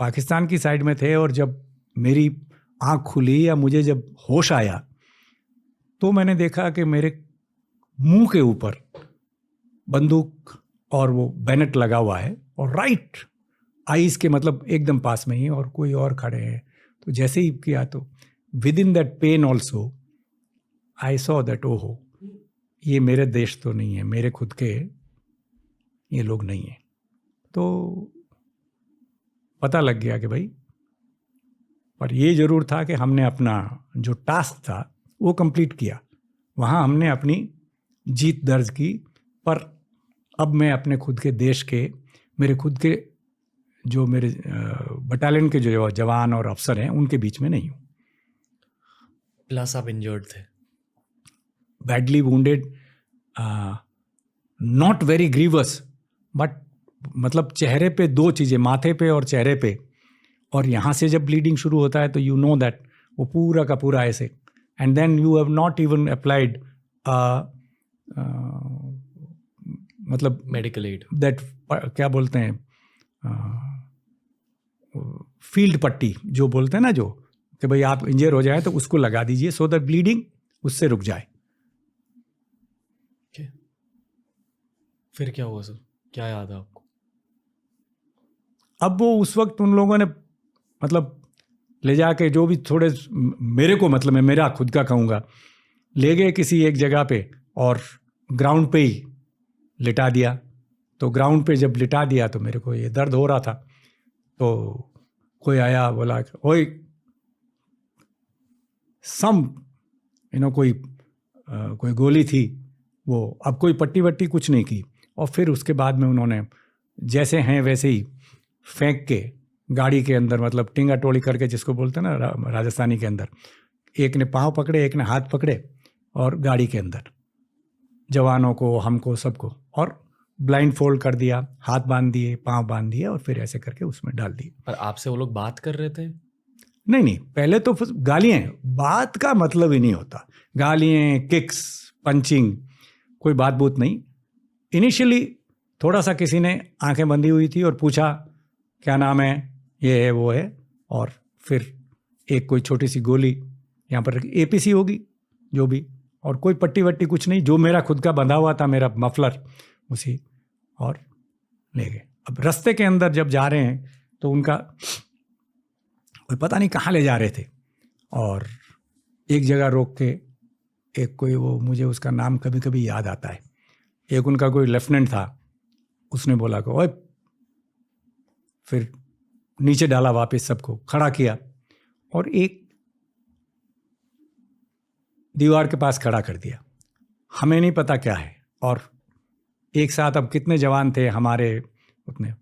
पाकिस्तान की साइड में थे, और जब मेरी आँख खुली या मुझे जब होश आया तो मैंने देखा कि मेरे मुंह के ऊपर बंदूक और वो बैनट लगा हुआ है, और राइट आईज के मतलब एकदम पास में ही, और कोई और खड़े हैं। तो जैसे ही किया तो with in that pain also I saw that ओहो, ये मेरे देश तो नहीं है, मेरे खुद के ये लोग नहीं है। तो पता लग गया कि भाई, पर ये जरूर था कि हमने अपना जो टास्क था वो कंप्लीट किया, वहाँ हमने अपनी जीत दर्ज की। पर अब मैं अपने खुद के देश के, मेरे खुद के जो मेरे बटालियन के जो जवान और अफसर हैं उनके बीच में नहीं हूँ। प्लस आप इंजर्ड थे, badly wounded, not very grievous, but मतलब चेहरे पे दो चीज़ें, माथे पे और चेहरे पे, और यहाँ से जब ब्लीडिंग शुरू होता है तो यू नो दैट वो पूरा का पूरा ऐसे, and then you have not even applied मतलब मेडिकल एड, दैट क्या बोलते हैं, फील्ड पट्टी जो बोलते हैं ना, जो कि भाई आप इंजर हो जाए तो उसको लगा दीजिए सो दैट ब्लीडिंग उससे रुक जाए। फिर क्या हुआ सर, क्या याद है आपको? अब वो उस वक्त उन लोगों ने मतलब ले जाके जो भी थोड़े मेरे को, मतलब मैं मेरा खुद का कहूँगा, ले गए किसी एक जगह पे और ग्राउंड पे ही लिटा दिया। तो ग्राउंड पे जब लिटा दिया तो मेरे को ये दर्द हो रहा था, तो कोई आया बोला ओए सम कोई गोली थी वो, अब कोई पट्टी वट्टी कुछ नहीं की। और फिर उसके बाद में उन्होंने जैसे हैं वैसे ही फेंक के गाड़ी के अंदर, मतलब टिंगा टोली करके जिसको बोलते हैं ना राजस्थानी के अंदर, एक ने पाँव पकड़े एक ने हाथ पकड़े और गाड़ी के अंदर जवानों को, हमको, सबको, और ब्लाइंड फोल्ड कर दिया, हाथ बांध दिए, पाँव बांध दिए, और फिर ऐसे करके उसमें डाल दिए। पर आपसे वो लोग बात कर रहे थे? नहीं, पहले तो गालियाँ, बात का मतलब ही नहीं होता, गालियाँ, किक्स, पंचिंग, कोई बात बूत नहीं। इनिशियली थोड़ा सा किसी ने आंखें बंधी हुई थी और पूछा क्या नाम है, ये है वो है, और फिर एक कोई छोटी सी गोली यहाँ पर एपीसी होगी जो भी, और कोई पट्टी वट्टी कुछ नहीं, जो मेरा खुद का बंधा हुआ था मेरा मफलर उसी, और ले गए। अब रास्ते के अंदर जब जा रहे हैं तो उनका कोई पता नहीं कहाँ ले जा रहे थे, और एक जगह रोक के एक कोई, वो मुझे उसका नाम कभी कभी याद आता है, एक उनका कोई लेफ्टिनेंट था, उसने बोला कि ओए, फिर नीचे डाला, वापस सबको खड़ा किया और एक दीवार के पास खड़ा कर दिया। हमें नहीं पता क्या है, और एक साथ अब कितने जवान थे हमारे उतने,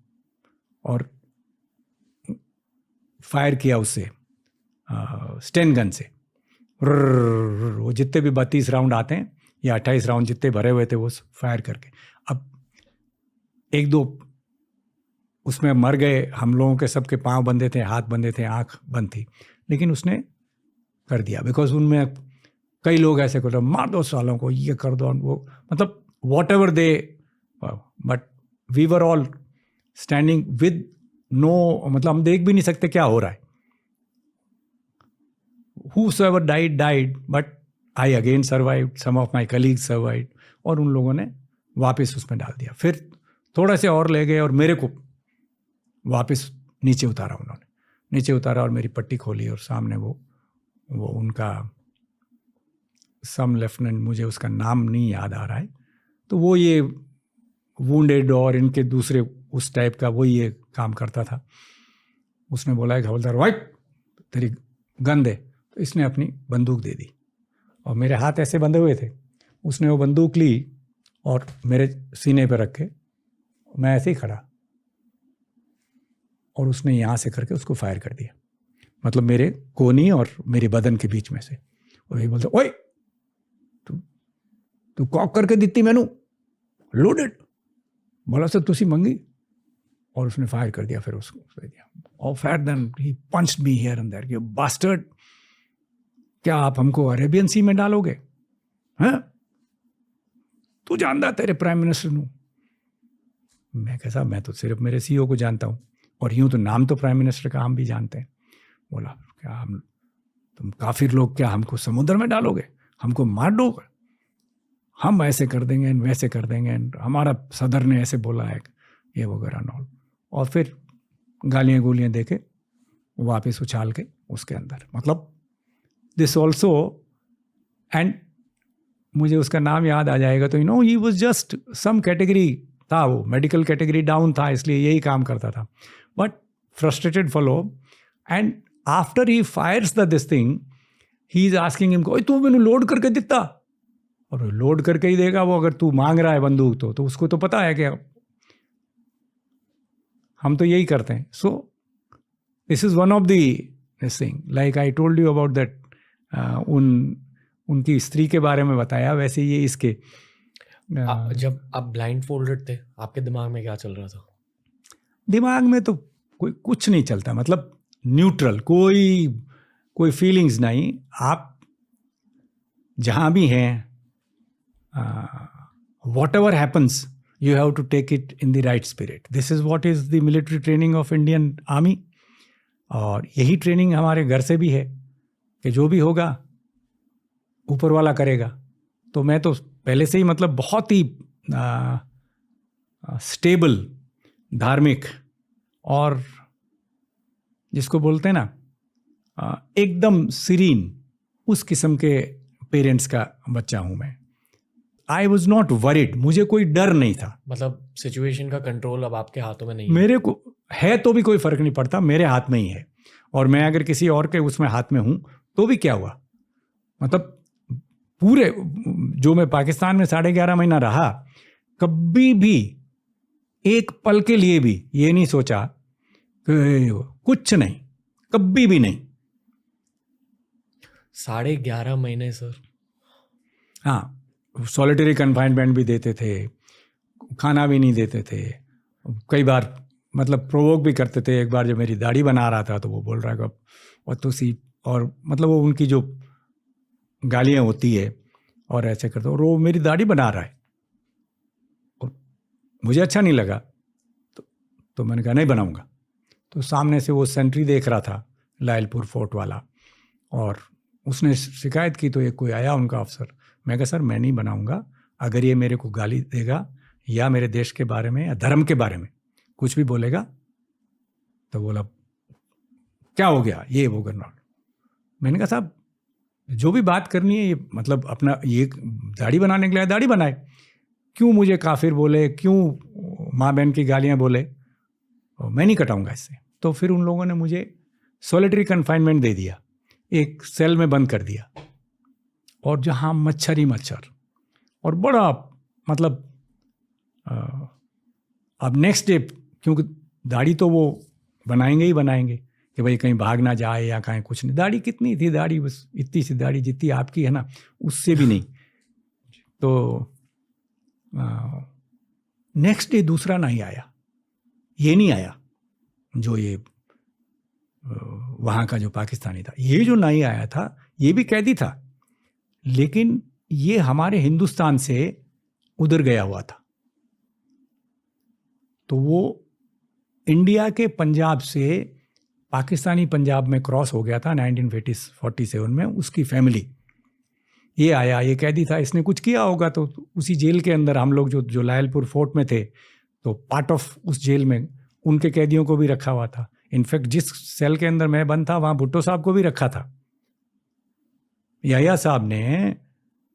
और फायर किया उससे स्टेन गन से, वो जितने भी 32 राउंड आते हैं या 28 राउंड जितने भरे हुए थे वो फायर करके। अब एक दो उसमें मर गए, हम लोगों के सबके पांव बंधे थे, हाथ बंधे थे, आंख बंद थी, लेकिन उसने कर दिया बिकॉज उनमें कई लोग ऐसे कर, मार दो सालों को, ये कर दो, वो मतलब whatever they, but we were all standing with no, मतलब हम देख भी नहीं सकते क्या हो रहा है। Whosoever died, but I again survived, some of my colleagues survived, और उन लोगों ने वापस उसमें डाल दिया। फिर थोड़ा से और ले गए और मेरे को वापस नीचे उतारा, उन्होंने नीचे उतारा और मेरी पट्टी खोली, और सामने वो उनका सम लेफ्टिनेंट, मुझे उसका नाम नहीं याद आ रहा है, तो वो ये वुंडेड और इनके दूसरे उस टाइप का वो ये काम करता था। उसने बोला है हवलदार, वाइट तेरी गन दे, तो इसने अपनी बंदूक दे दी, और मेरे हाथ ऐसे बंधे हुए थे, उसने वो बंदूक ली और मेरे सीने पर रख के, मैं ऐसे ही खड़ा, और उसने यहाँ से करके उसको फायर कर दिया, मतलब मेरे कोनी और मेरे बदन के बीच में से। और ये बोलते, ओए तू कॉक करके दिती मैनू लोडेड, बोला सर तुसी मंगी, और उसने फायर कर दिया। फिर उसको दे दिया, और fire then he punched me here and there, you bastard, क्या आप हमको अरेबियन सी में डालोगे? हैं, तू जानता तेरे प्राइम मिनिस्टर नू? मैं कैसा, मैं तो सिर्फ मेरे सीईओ को जानता हूँ। और यूं तो नाम तो प्राइम मिनिस्टर का हम भी जानते हैं। बोला क्या हम, तुम काफिर लोग क्या हमको समुद्र में डालोगे, हमको मार दोगे, हम ऐसे कर देंगे वैसे कर देंगे, हमारा सदर ने ऐसे बोला है, ये वगैरह नॉल। और फिर गालियाँ गोलियाँ दे के वापस उछाल के उसके अंदर, मतलब दिस ऑल्सो। एंड मुझे उसका नाम याद आ जाएगा तो he was just some category था, वो मेडिकल कैटेगरी डाउन था, इसलिए यही काम करता था, but frustrated follow. And after he fires the this thing, he is asking him, तू मैंने लोड करके दिता, और लोड करके ही देगा वो, अगर तू मांग रहा है बंदूक तो उसको तो पता है कि हम तो यही करते हैं। So this is one of the this thing, like I told you about that, उनकी स्त्री के बारे में बताया, वैसे ये इसके जब आप ब्लाइंड फोल्डेड थे, आपके दिमाग में क्या चल रहा था? दिमाग में तो कोई कुछ नहीं चलता, मतलब न्यूट्रल, कोई फीलिंग्स नहीं। आप जहाँ भी हैं, whatever happens, you have to take it in the right spirit. This is what is the military training of Indian Army. और यही ट्रेनिंग हमारे घर से भी है कि जो भी होगा ऊपर वाला करेगा। तो मैं तो पहले से ही मतलब बहुत ही स्टेबल, धार्मिक और जिसको बोलते हैं ना एकदम सीरीन, उस किस्म के पेरेंट्स का बच्चा हूँ मैं। आई वॉज नॉट वरिड, मुझे कोई डर नहीं था। मतलब सिचुएशन का कंट्रोल अब आपके हाथों में नहीं है? मेरे को है तो भी कोई फर्क नहीं पड़ता, मेरे हाथ में ही है। और मैं अगर किसी और के उसमें हाथ में हूं तो भी क्या हुआ, मतलब पूरे जो मैं पाकिस्तान में 11.5 महीना रहा, कभी भी एक पल के लिए भी ये नहीं सोचा कि कुछ नहीं, कभी भी नहीं। 11.5 महीने सर? हाँ, सॉलिटरी कन्फाइनमेंट भी देते थे, खाना भी नहीं देते थे, कई बार मतलब प्रोवोक भी करते थे। एक बार जब मेरी दाढ़ी बना रहा था तो वो बोल रहा है और तो सी, और मतलब वो उनकी जो गालियाँ होती है और ऐसे करते, और वो मेरी दाढ़ी बना रहा है और मुझे अच्छा नहीं लगा, तो मैंने कहा नहीं बनाऊंगा। तो सामने से वो सेंट्री देख रहा था, लायलपुर फोर्ट वाला, और उसने शिकायत की तो एक कोई आया उनका अफसर। मैं कहा सर मैं नहीं बनाऊंगा, अगर ये मेरे को गाली देगा या मेरे देश के बारे में या धर्म के बारे में कुछ भी बोलेगा, तो बोला क्या हो गया, ये वो करना। मैंने कहा साहब जो भी बात करनी है, ये मतलब अपना ये दाढ़ी बनाने के लिए दाढ़ी बनाए, क्यों मुझे काफिर बोले, क्यों माँ बहन की गालियाँ बोले, मैं नहीं कटाऊंगा इससे। तो फिर उन लोगों ने मुझे सॉलिटरी कन्फाइनमेंट दे दिया, एक सेल में बंद कर दिया, और जहाँ मच्छर ही मच्छर, और बड़ा मतलब अब नेक्स्ट डे, क्योंकि दाढ़ी तो वो बनाएंगे ही बनाएंगे कि भाई कहीं भाग ना जाए या कहीं कुछ नहीं। दाढ़ी कितनी थी, दाढ़ी बस इतनी सी दाढ़ी जितनी आपकी है ना, उससे भी नहीं। तो नेक्स्ट डे दूसरा नहीं आया, ये नहीं आया जो ये वहाँ का जो पाकिस्तानी था, ये जो नहीं आया था ये भी कैदी था, लेकिन ये हमारे हिंदुस्तान से उधर गया हुआ था। तो वो इंडिया के पंजाब से पाकिस्तानी पंजाब में क्रॉस हो गया था 1947 में। उसकी फैमिली ये आया, ये कैदी था, इसने कुछ किया होगा, तो उसी जेल के अंदर हम लोग जो लायलपुर फोर्ट में थे, तो पार्ट ऑफ उस जेल में उनके कैदियों को भी रखा हुआ था। इनफैक्ट जिस सेल के अंदर मैं बंद था वहाँ भुट्टो साहब को भी रखा था। याया साहब ने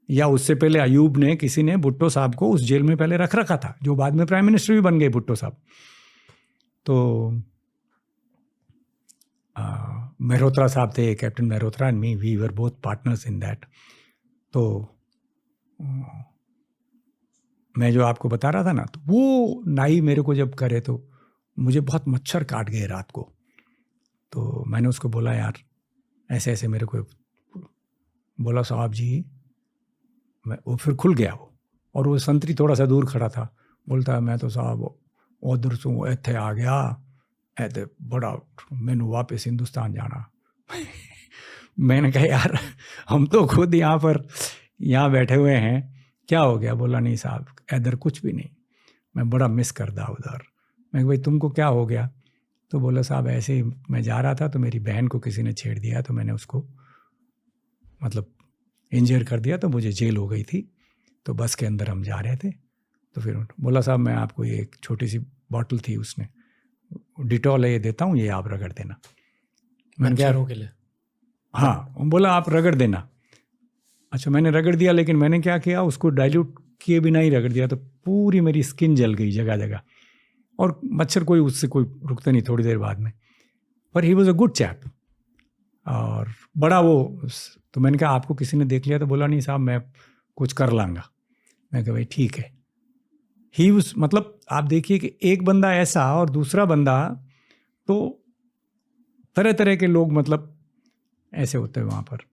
या उससे पहले अयूब ने, किसी ने भुट्टो साहब को उस जेल में पहले रख रखा था, जो बाद में प्राइम मिनिस्टर भी बन गए भुट्टो साहब। तो मेहरोत्रा साहब थे, captain Mehrotra and me, we were both partners in that. तो मैं जो आपको बता रहा था ना, तो वो नाई मेरे को जब करे तो मुझे बहुत मच्छर काट गए रात को। तो मैंने उसको बोला यार ऐसे ऐसे, मेरे को बोला साहब जी, वो फिर खुल गया वो, और वो संतरी थोड़ा सा दूर खड़ा था, बोलता है मैं तो साहब उधर से इत्थे आ गया, ऐसे बड़ा मैनू वापस हिंदुस्तान जाना। मैंने कहा यार हम तो खुद यहाँ बैठे हुए हैं, क्या हो गया? बोला नहीं साहब इधर कुछ भी नहीं, मैं बड़ा मिस करता उधर। मैं भाई तुमको क्या हो गया? तो बोला साहब ऐसे ही मैं जा रहा था तो मेरी बहन को किसी ने छेड़ दिया तो मैंने उसको मतलब इंजर कर दिया तो मुझे जेल हो गई थी। तो बस के अंदर हम जा रहे थे तो फिर बोला साहब मैं आपको ये एक छोटी सी बॉटल थी उसने डिटॉल है ये देता हूँ, ये आप रगड़ देना। मैंने क्या मच्छरों के लिए? हाँ, बोला आप रगड़ देना। अच्छा मैंने रगड़ दिया, लेकिन मैंने क्या किया उसको डाइल्यूट किए बिना ही रगड़ दिया तो पूरी मेरी स्किन जल गई जगह जगह, और मच्छर कोई उससे कोई रुकते नहीं थोड़ी देर बाद में। पर he was a good chap और बड़ा वो। तो मैंने कहा आपको किसी ने देख लिया? तो बोला नहीं साहब मैं कुछ कर लाऊंगा। मैं कहा भाई ठीक है। ही उस मतलब आप देखिए कि एक बंदा ऐसा और दूसरा बंदा, तो तरह तरह के लोग मतलब ऐसे होते हैं वहाँ पर।